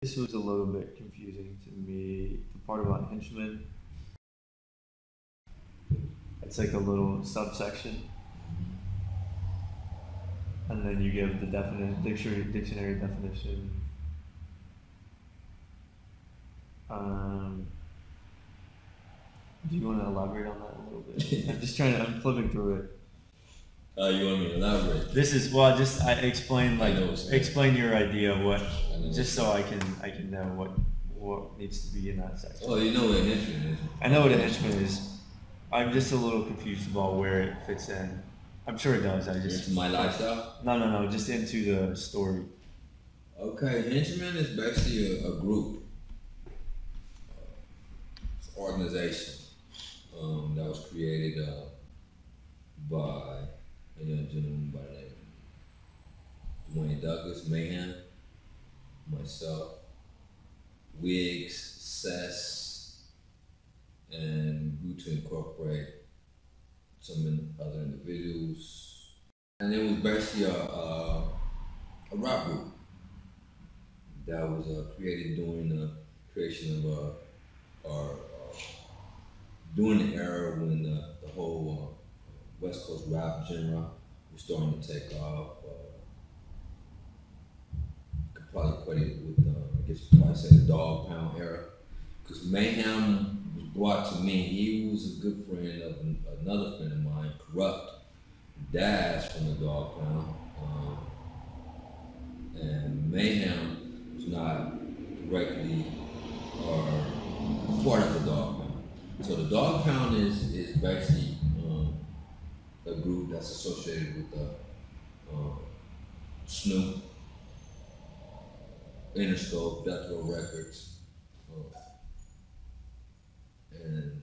This was a little bit confusing to me. The part about henchmen, it's like a little subsection, and then you give the dictionary definition. Do you want to elaborate on that a little bit? I'm flipping through it. You want me to elaborate? This is, well, I explain your idea of what, just so I can know what needs to be in that section. Oh, you know what a henchman is? I know what a henchman is. I'm just a little confused about where it fits in. I'm sure it does. Into my lifestyle? No, just into the story. Okay, henchman is basically a group, organization that was created by a young gentleman by the name of Dwayne Douglas, Mayhem, myself, Wiggs, Cess, and grew to incorporate some other individuals. And it was basically a rap group that was created during the creation of during the era when the whole West Coast rap genre was starting to take off. Could probably equate it with, I guess you could probably say the Dog Pound era. Because Mayhem was brought to me. He was a good friend of another friend of mine, Corrupt, Dash from the Dog Pound. And Mayhem was not directly or part of the Dog Pound. So the Dog Pound is basically a group that's associated with Snoop, Interscope, Death Row Records, and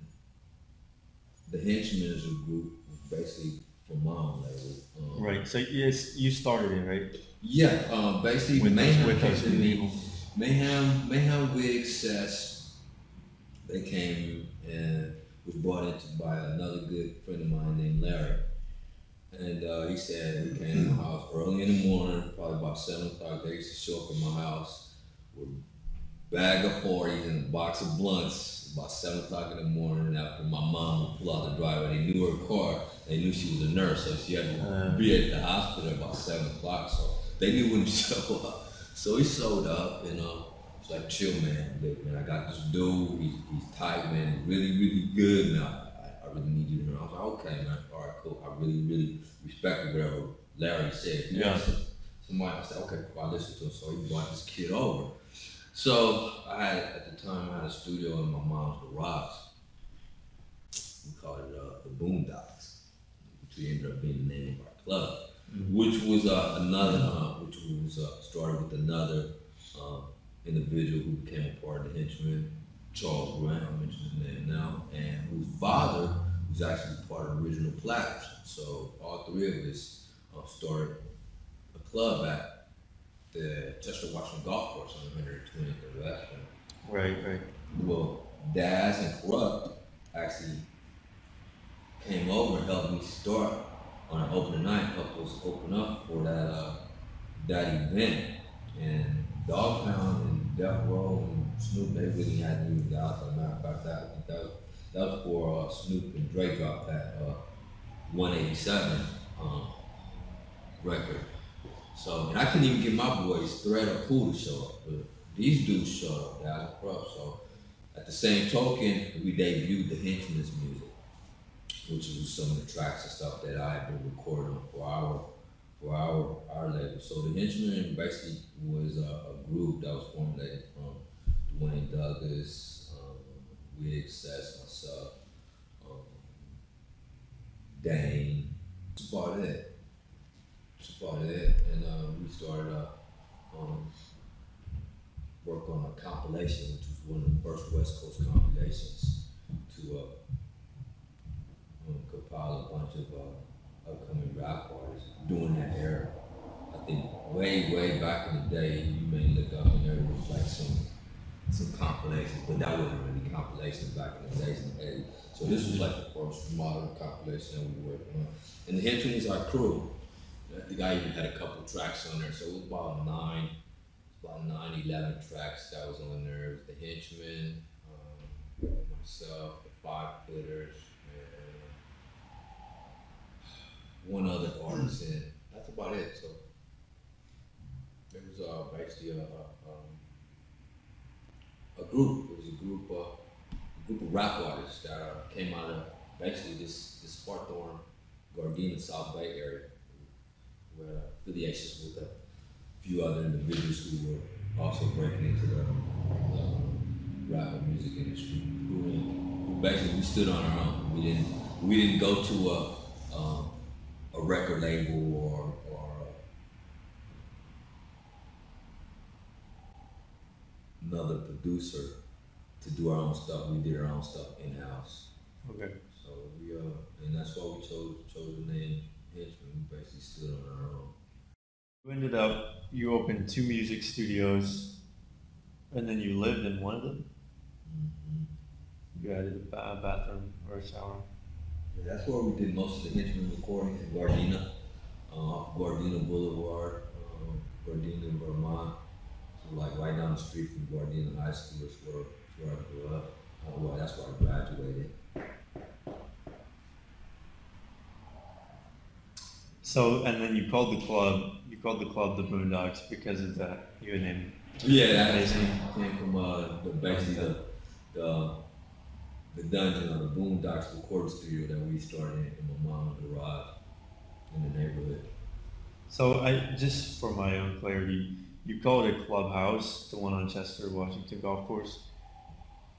the Henchmen is a group basically from my own label. Right. So yes, you started it, right? Yeah. Basically, with Mayhem came to me. Mayhem, Wiggs, Cess, they came and was brought in by another good friend of mine named Larry. And he said he came to my house early in the morning, probably about 7 o'clock. They used to show up at my house with a bag of 40s and a box of blunts about 7 o'clock in the morning. And after my mom would pull out the driveway, they knew her car. They knew she was a nurse, so she had to be at the hospital about 7 o'clock. So they knew when to show up. So he showed up, and it's like, chill, man. Look, man, I got this dude. He's tight, man. Really, really good. Now, I really need you to know. I was like, okay, man. All right, cool. I really, really respected whatever Larry said. Yeah. Somebody, I said, okay, cool. I listened to him. So he brought this kid over. So at the time, I had a studio in my mom's garage. We called it the Boondocks, which ended up being the name of our club. Mm-hmm. Which was started with another individual who became a part of the Henchmen, Charles Grant, I mentioned his name now, and whose father was actually part of the original Platters. So all three of us started a club at the Chester Washington Golf Course on 120th and West. Right. Well, Daz and Corrupt actually came over and helped me start on an opening night, helped us open up for that event. And Dog Pound and Death Row and Snoop, they really hadn't even got out. As a matter of fact, that was for Snoop and Dre dropped that 187 record. So, and I couldn't even get my boys Thread or Cool to show up, but these dudes showed up, Daz and Corrupt. So, at the same token, we debuted the Henchmen's music, which was some of the tracks and stuff that I had been recording for our label. So the Henchmen basically was a group that was formulated from Dwayne Douglas, Wiggs, Cess, myself, Dane. That's about it. And we started work on a compilation, which was one of the first West Coast compilations to compile a bunch of upcoming rap artists during that era. I think way back in the day, you may look up and there was like some compilations, but that wasn't really compilations back in the days in the 80s. So this was like the first modern compilation that we were working on. And the Henchmen is our crew. The guy even had a couple tracks on there, so it was about about 9, 11 tracks that was on there. It was the Henchmen, myself, the Five Footers, and one other artist, and that's about it. So it was basically a group. It was a group of rap artists that came out of basically this Hawthorne, Gardena, South Bay area. We had affiliations with a few other individuals who were also breaking into the rap and music industry. Who basically we stood on our own. We didn't go to a record label or another producer to do our own stuff. We did our own stuff in house. Okay. So we and that's why we chose the name Henchmen. We basically stood on our own. You ended up, you opened 2 music studios, and then you lived in one of them? Mm-hmm. You added a bathroom or a shower? Yeah, that's where we did most of the Henchmen recording in Gardena, Gardena Boulevard, Gardena, Vermont. So like right down the street from Gardena High School is where I grew up. Well, that's where I graduated. So, and then you called the club the Boondocks because of that. You had named. Yeah, that came from basically the dungeon or the Boondocks recording studio that we started in my mom's garage in the neighborhood. So just for my own clarity, you call it a clubhouse, the one on Chester, Washington Golf Course.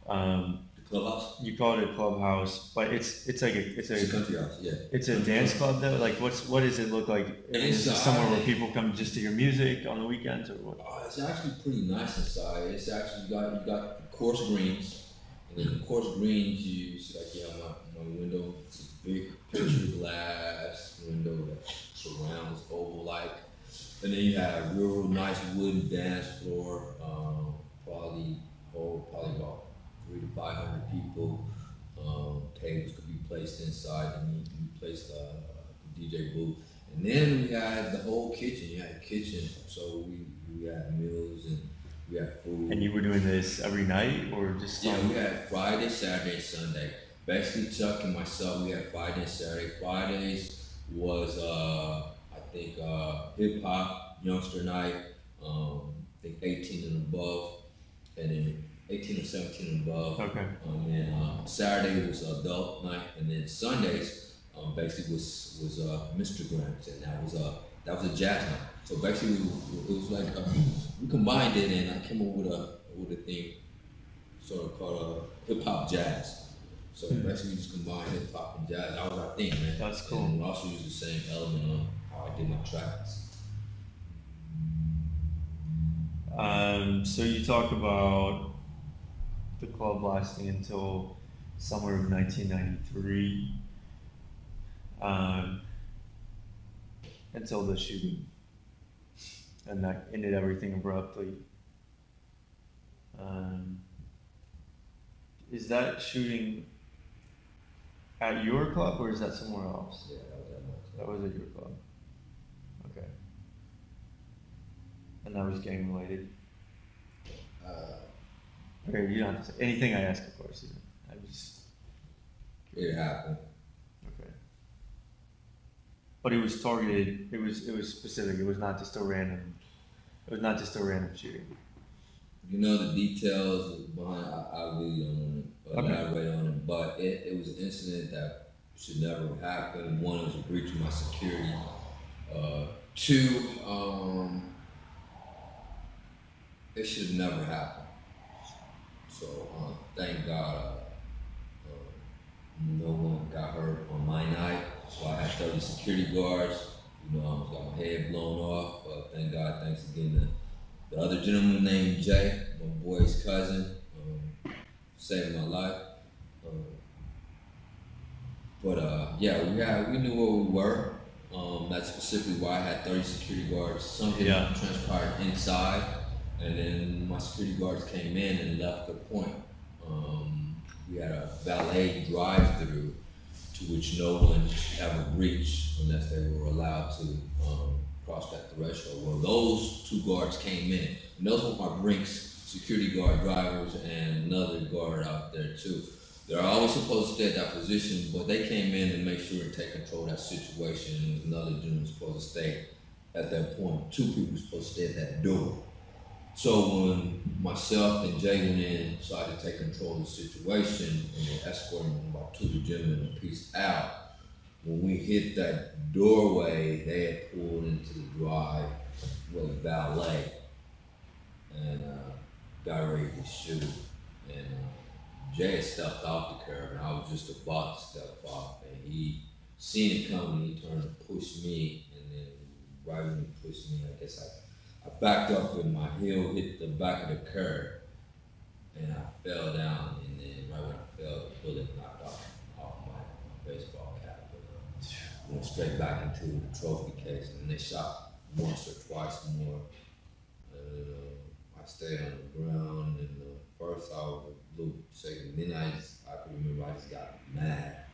The clubhouse? You call it a clubhouse, but it's a country house, yeah. It's a dance club though. Like what does it look like? Is it somewhere where people come just to hear music on the weekends or what? It's actually pretty nice inside. It's actually you got course greens, and then the course greens you see like my window. It's a big picture glass window that surrounds oval like, and then you have a real nice wooden dance floor. Probably about 300 to 500 people. Tables could be placed inside, and you placed the DJ booth. And then we had the whole kitchen. You had a kitchen, so we had meals and we had food. And you were doing this every night, or just? Yeah, we had Friday, Saturday, Sunday. Basically, Chuck and myself, we had Friday and Saturday. Fridays was I think hip hop, youngster night. I think 18 and above, and then 18 or 17 and above. Okay. And then Saturday was adult night, and then Sundays basically was Mr. Grams, and that was a jazz night. So basically, it was like we combined it, and I came up with a thing sort of called hip hop jazz. So basically, we just combined hip hop and jazz. That was our thing, man. That's cool. And we also used the same element on how I did my tracks. So you talk about the club lasting until summer of 1993, until the shooting, and that ended everything abruptly. Is that shooting at your club, or is that somewhere else? Yeah, that was at my club. That was at your club. Okay. And that was gang related. Okay, you don't have to say anything I ask, of course. I just. It happened. Okay. But it was targeted. It was specific. It was not just a random. It was not just a random shooting. You know the details behind. I really don't want to elaborate on it, but it was an incident that should never have happened. One, it was a breach of my security. 2, it should never happen. So thank God no one got hurt on my night. So I had 30 security guards. You know, I almost got my head blown off. Thank God, thanks again to the other gentleman named Jay, my boy's cousin, saved my life. Yeah, we knew where we were. That's specifically why I had 30 security guards. Something transpired inside, and then my security guards came in and left the point. We had a valet drive-through to which no one ever reached unless they were allowed to crossed that threshold. Well, those 2 guards came in, and those were my Brinks security guard drivers and another guard out there too. They're always supposed to stay at that position, but they came in and make sure to take control of that situation. And another gentleman supposed to stay at that point. 2 people were supposed to stay at that door. So when myself and Jay went in, decided to take control of the situation, and they escorted about 2 of the gentlemen a piece out. When we hit that doorway, they had pulled into the drive with a valet and got ready to shoot. And Jay had stepped off the curb, and I was just about to step off, and he seen it coming. He turned to push me, and then right when he pushed me, I guess I backed up, and my heel hit the back of the curb, and I fell down. And then right when I fell, the bullet knocked off my baseball cap, and went straight back into the trophy case. And they shot once or twice more. I stayed on the ground, and first I was a little shaken. Then I can remember I just got mad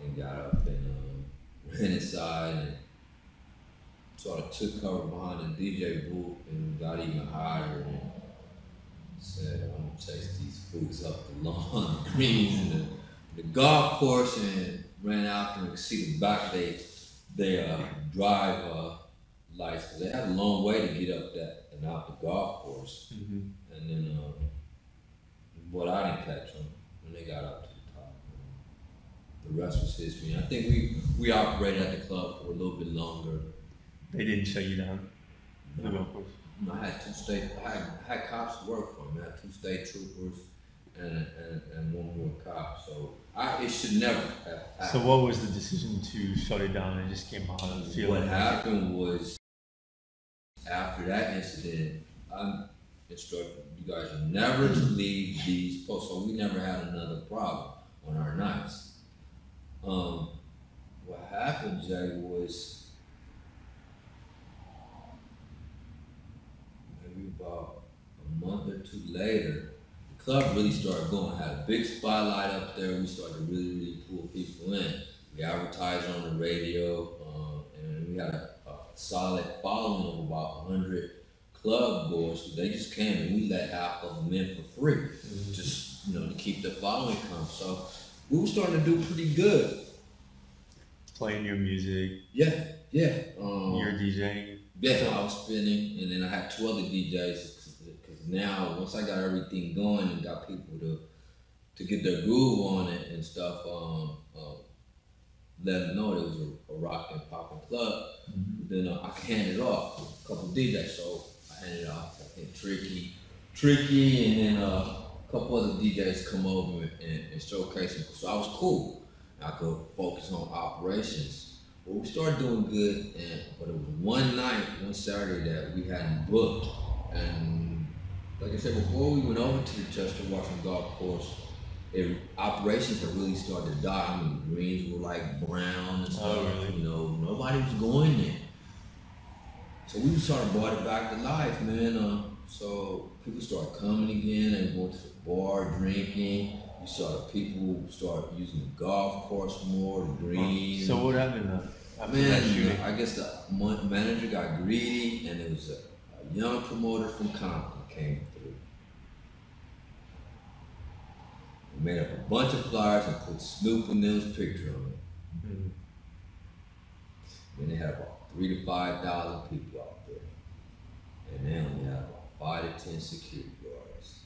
and got up and ran inside and sort of took cover behind the DJ booth and got even higher and said, I'm gonna chase these fools up the lawn, the greens, and the golf course, and ran out and could see the back of they drive lights, because they had a long way to get up that and out the golf course. And then, but I didn't catch them when they got up to the top. The rest was history. And I think we operated at the club for a little bit longer. They didn't shut you down? No. The golf course? No, I had cops to work for me. I had 2 state troopers and 1 more cop. So it should never have happened. So what was the decision to shut it down? It just came out of the field. What happened was, after that incident, I instructed you guys never to leave these posts. So we never had another problem on our nights. What happened, Jay, was maybe about a month or 2 later, the club really started going. Had a big spotlight up there. We started to really pull people in. We advertised on the radio, and we had a solid following of about 100 club goers. They just came and we let half of them in for free, just to keep the following come. So we were starting to do pretty good. Playing your music. Yeah. You're DJing. Yeah, I was spinning, and then I had 2 other DJs, because now once I got everything going and got people to get their groove on it and stuff, let them know it was a rock and popping club. Then I handed off a couple DJs, so I handed off, I think, Tricky, and then a couple other DJs come over and showcase them. So I was cool. I could focus on operations. But we started doing good, but it was one Saturday that we hadn't booked. And like I said before, we went over to the Chester Washington golf course. Operations had really started to die. I mean, greens were like brown and stuff. Oh, really? Nobody was going there. So we sort of brought it back to life, man. So people started coming again. They went to the bar, drinking. You saw the people start using the golf course more, the greens. So what happened after Man, that shooting? I guess the manager got greedy, and there was a young promoter from Compton came through. We made up a bunch of flyers and put Snoop and Nill's picture on it. Then they had about 3,000 to 5,000 people out there, and they only had about 5 to 10 security guards.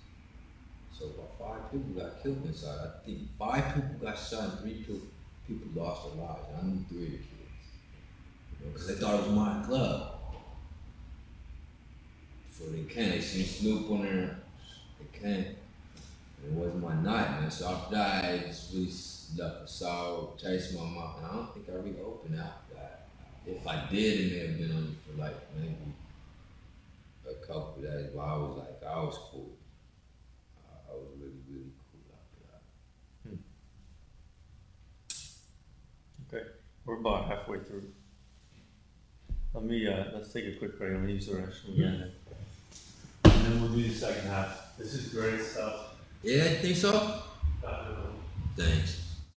So about 5 people got killed inside. I think 5 people got shot and 3 people lost their lives. I knew 3 of the kids, because they thought it was my club. So they came. They seen Snoop on there. They came. It wasn't my night, man. So after that, I just really left a sour taste in my mouth, and I don't think I reopened after that. If I did, it may have been only for like maybe a couple of days, but I was cool. I was really, really cool after that. Okay, we're about halfway through. Let's take a quick break. I'm gonna use the restroom again, and then we'll do the second half. This is great stuff. Yeah, I think so? Definitely. Thanks.